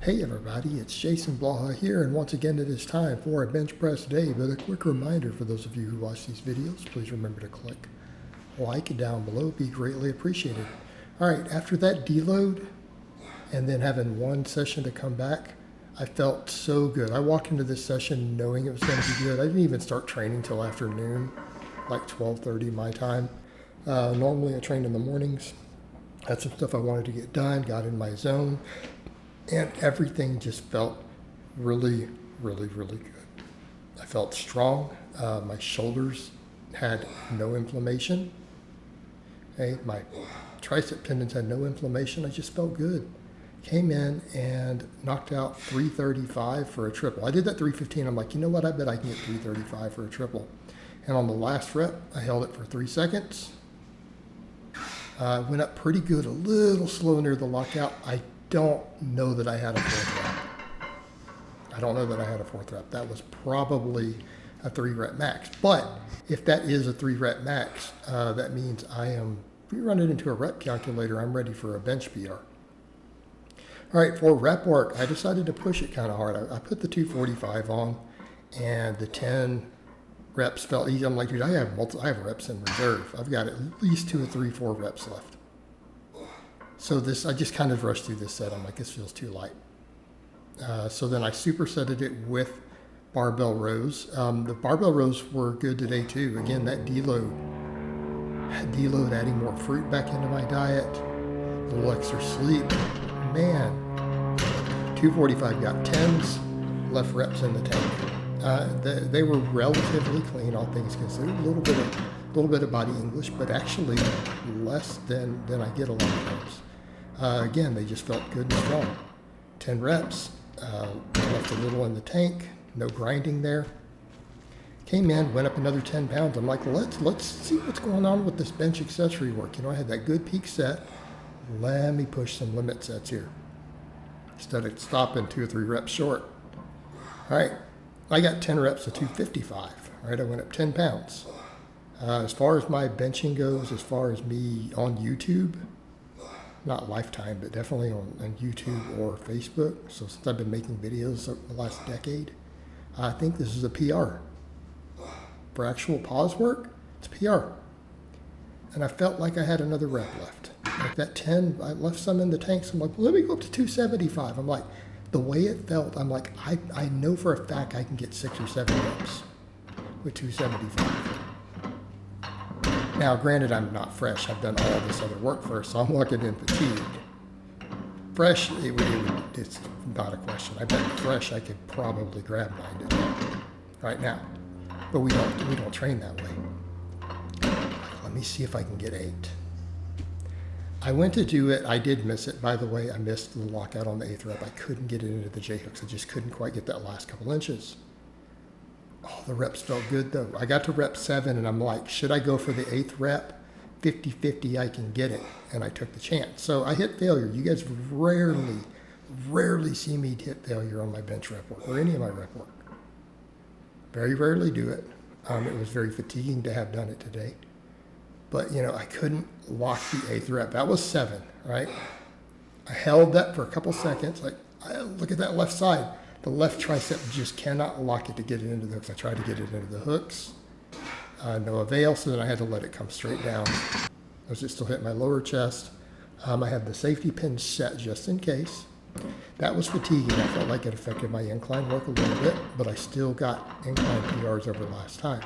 Hey everybody, it's Jason Blaha here, and once again it is time for a bench press day. But a quick reminder for those of you who watch these videos, please remember to click like down below, be greatly appreciated. Alright, after that deload and then having one session to come back, I felt so good. I walked into this session knowing it was going to be good. I didn't even start training till afternoon, like 12:30 my time. Normally I train in the mornings. Had some stuff I wanted to get done, got in my zone. And everything just felt really, really, really good. I felt strong. My shoulders had no inflammation. Okay, my tricep tendons had no inflammation. I just felt good. Came in and knocked out 335 for a triple. I did that 315. I'm like, you know what? I bet I can get 335 for a triple. And on the last rep, I held it for 3 seconds. Went up pretty good, a little slow near the lockout. I don't know that I had a fourth rep. That was probably a 3-rep max. But if that is a 3-rep max, that means if you run it into a rep calculator, I'm ready for a bench PR. All right, for rep work, I decided to push it kind of hard. I put the 245 on, and the 10 reps felt easy. I'm like, dude, I have reps in reserve. I've got at least 2 or 3, 4 reps left. So I just kind of rushed through this set. I'm like, this feels too light. So then I supersetted it with barbell rows. The barbell rows were good today too. Again, that deload, adding more fruit back into my diet, a little extra sleep. Man, 245 got 10s, left reps in the tank. They were relatively clean, all things considered. A little bit of body English, but actually less than I get a lot of times. Again, they just felt good and strong. 10 reps, left a little in the tank, no grinding there. Came in, went up another 10 pounds. I'm like, let's see what's going on with this bench accessory work. You know, I had that good peak set. Let me push some limit sets here instead of stopping 2 or 3 reps short. All right, I got 10 reps of 255. All right, I went up 10 pounds. As far as my benching goes, as far as me on YouTube, not lifetime, but definitely on YouTube or Facebook. So since I've been making videos the last decade, I think this is a PR. For actual pause work, it's PR. And I felt like I had another rep left. Like that 10, I left some in the tank, so I'm like, well, let me go up to 275. I'm like, the way it felt, I'm like, I know for a fact I can get 6 or 7 reps with 275. Now, granted, I'm not fresh. I've done all this other work first, so I'm walking in fatigued. Fresh, it's not a question. I bet fresh I could probably grab 9 to 10 right now, but we don't train that way. Let me see if I can get 8. I went to do it. I did miss it, by the way. I missed the lockout on the 8th rep. I couldn't get it into the J hooks. I just couldn't quite get that last couple inches. Oh, the reps felt good though. I got to rep 7 and I'm like, should I go for the 8th rep? 50-50, I can get it. And I took the chance. So I hit failure. You guys rarely see me hit failure on my bench rep work or any of my rep work. Very rarely do it. It was very fatiguing to have done it today. But, you know, I couldn't lock the 8th rep. That was 7, right? I held that for a couple seconds. Like, look at that left side. The left tricep just cannot lock it to get it into the hooks. I tried to get it into the hooks. No avail, so then I had to let it come straight down. I was just still hitting my lower chest. I had the safety pin set just in case. That was fatiguing. I felt like it affected my incline work a little bit, but I still got incline PRs over last time.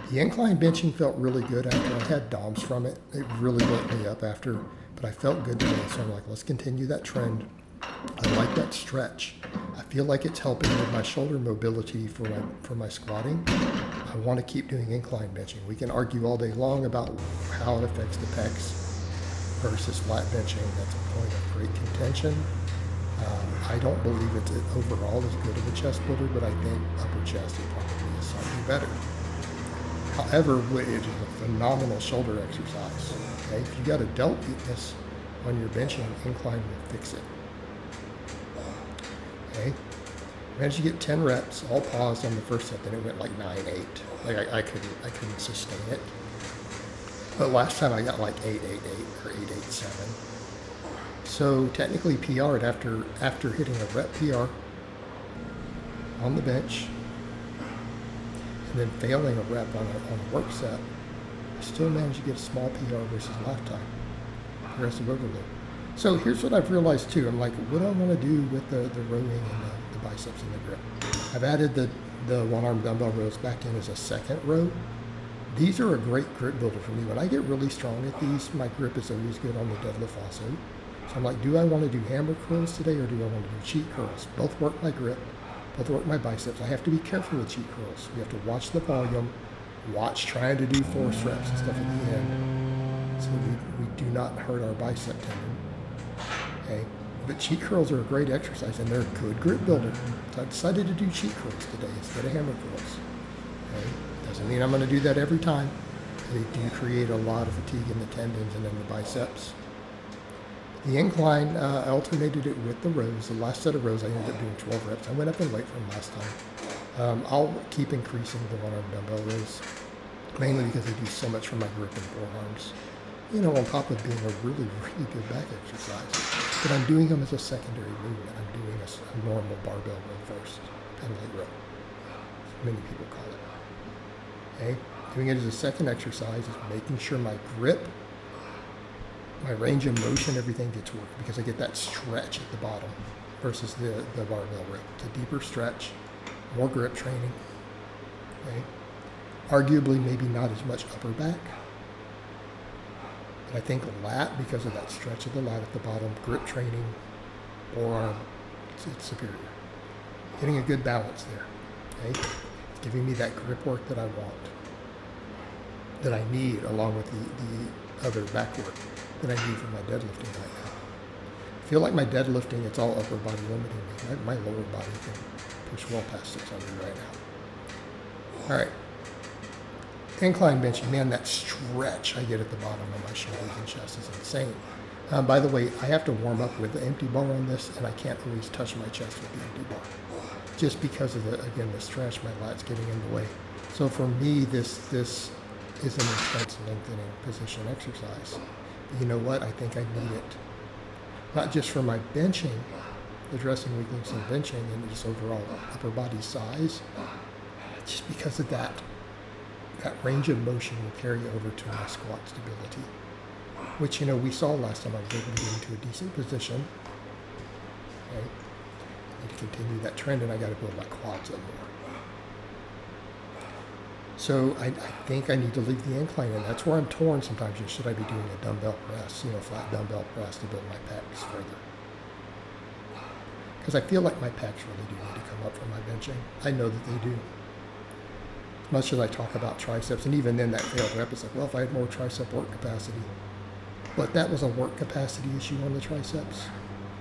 The incline benching felt really good after I had DOMs from it. It really woke me up after, but I felt good today, so I'm like, let's continue that trend. I like that stretch. I feel like it's helping with my shoulder mobility for my squatting. I want to keep doing incline benching. We can argue all day long about how it affects the pecs versus flat benching. That's a point of great contention. I don't believe it's overall as good of a chest builder, but I think upper chest is probably slightly better. However, it is a phenomenal shoulder exercise. Okay? If you got a delt weakness on your benching, incline will fix it. Okay, managed to get 10 reps, all paused on the first set, then it went like 9-8. Like I couldn't sustain it. But last time I got like 8-8-8 or 8-8-7. So technically PR'd after hitting a rep PR on the bench and then failing a rep on a work set, I still managed to get a small PR versus lifetime progressive overload. So here's what I've realized too. I'm like, what do I want to do with the rowing and the biceps and the grip? I've added the one arm dumbbell rows back in as a second row. These are a great grip builder for me. When I get really strong at these, my grip is always good on the deadlift also. So I'm like, do I want to do hammer curls today or do I want to do cheat curls? Both work my grip, both work my biceps. I have to be careful with cheat curls. We have to watch the volume, watch trying to do force reps and stuff at the end, so we do not hurt our bicep tendon. Okay, but cheat curls are a great exercise and they're a good grip builder. So I decided to do cheat curls today instead of hammer curls. Okay, doesn't mean I'm going to do that every time. They do create a lot of fatigue in the tendons and in the biceps. The incline, I alternated it with the rows. The last set of rows, I ended up doing 12 reps. I went up in weight from last time. I'll keep increasing the one-arm dumbbell rows, mainly because they do so much for my grip and forearms. You know, on top of being a really, really good back exercise. But I'm doing them as a secondary movement. I'm doing a normal barbell row first, pendulum row, as many people call it. Okay? Doing it as a second exercise is making sure my grip, my range of motion, everything gets work because I get that stretch at the bottom versus the barbell row. It's a deeper stretch, more grip training. Okay? Arguably maybe not as much upper back, but I think lat, because of that stretch of the lat at the bottom, grip training, forearm, it's superior. Getting a good balance there. Okay? It's giving me that grip work that I want, that I need, along with the other back work that I need for my deadlifting right now. I feel like my deadlifting, it's all upper body limiting me. My lower body can push well past 600 right now. All right. Incline benching, man, that stretch I get at the bottom of my shoulders and chest is insane. By the way, I have to warm up with the empty bar on this, and I can't always touch my chest with the empty bar, just because of the stretch, my lat's getting in the way. So for me, this is an intense lengthening position exercise. You know what? I think I need it. Not just for my benching, addressing weakness in benching and just overall upper body size, just because of that range of motion will carry over to my squat stability, which, we saw last time I was able to get into a decent position. Okay? I need to continue that trend, and I got to build my quads up more. So I think I need to leave the incline in. That's where I'm torn sometimes. Should I be doing a dumbbell press, flat dumbbell press to build my pecs further? Because I feel like my pecs really do need to come up for my benching. I know that they do. As much as I talk about triceps, and even then that failed rep, it's like, well, if I had more tricep work capacity. But that was a work capacity issue on the triceps.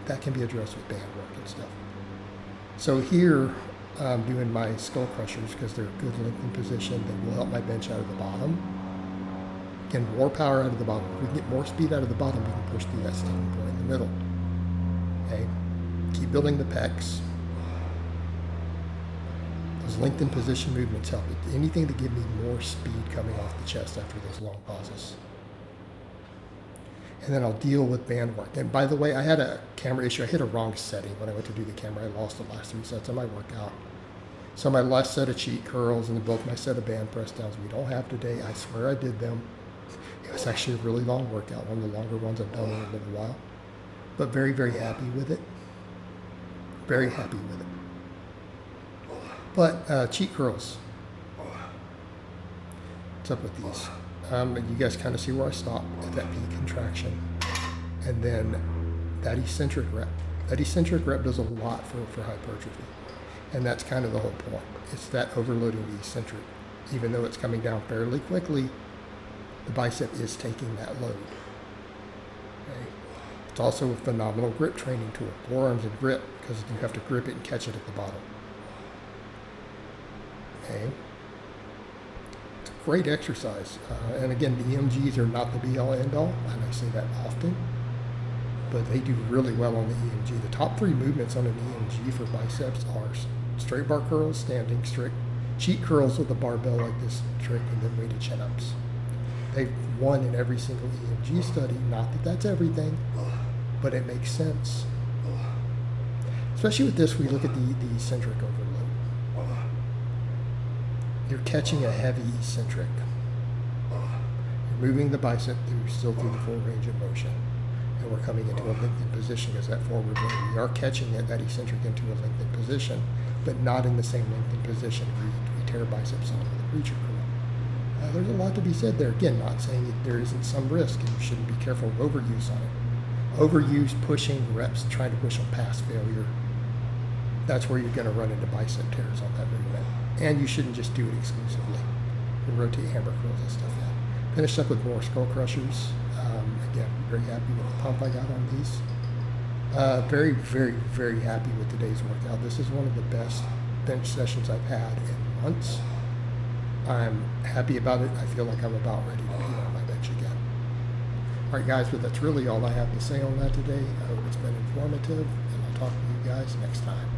That can be addressed with band work and stuff. So here, I'm doing my Skullcrushers because they're a good lengthened position. They will help my bench out of the bottom. Get more power out of the bottom. If we can get more speed out of the bottom, we can push through that sticking point in the middle. Okay? Keep building the pecs. Those lengthened position movements help. Anything to give me more speed coming off the chest after those long pauses. And then I'll deal with band work. And by the way, I had a camera issue. I hit a wrong setting when I went to do the camera. I lost the last 3 sets of my workout. So my last set of cheat curls and both my set of band press downs we don't have today. I swear I did them. It was actually a really long workout, one of the longer ones I've done in a little while. But very, very happy with it. Very happy with it. But cheat curls. What's up with these? You guys kind of see where I stop at that peak contraction. And then that eccentric rep. That eccentric rep does a lot for hypertrophy. And that's kind of the whole point. It's that overloading the eccentric. Even though it's coming down fairly quickly, the bicep is taking that load. Okay? It's also a phenomenal grip training tool. Forearms and grip, because you have to grip it and catch it at the bottom. Okay? Great exercise. And again, the EMGs are not the be-all, end-all, and I say that often, but they do really well on the EMG. The top 3 movements on an EMG for biceps are straight bar curls, standing strict, cheat curls with a barbell like this trick, and then weighted chin-ups. They've won in every single EMG study. Not that that's everything, but it makes sense. Especially with this, we look at the eccentric overload. You're catching a heavy eccentric. You're moving the bicep still through the full range of motion. And we're coming into a lengthened position as that forward blow. We are catching that eccentric into a lengthened position, but not in the same lengthened position. We tear biceps on with a preacher curl. There's a lot to be said there. Again, not saying that there isn't some risk, and you shouldn't be careful of overuse on it. Overuse, pushing reps, trying to push them past failure. That's where you're going to run into bicep tears on that movement. And you shouldn't just do it exclusively. You rotate hammer curls and stuff. Yeah. Finished up with more Skullcrushers. Again, very happy with the pump I got on these. Very, very, very happy with today's workout. This is one of the best bench sessions I've had in months. I'm happy about it. I feel like I'm about ready to be on my bench again. All right, guys, but that's really all I have to say on that today. I hope it's been informative, and I'll talk to you guys next time.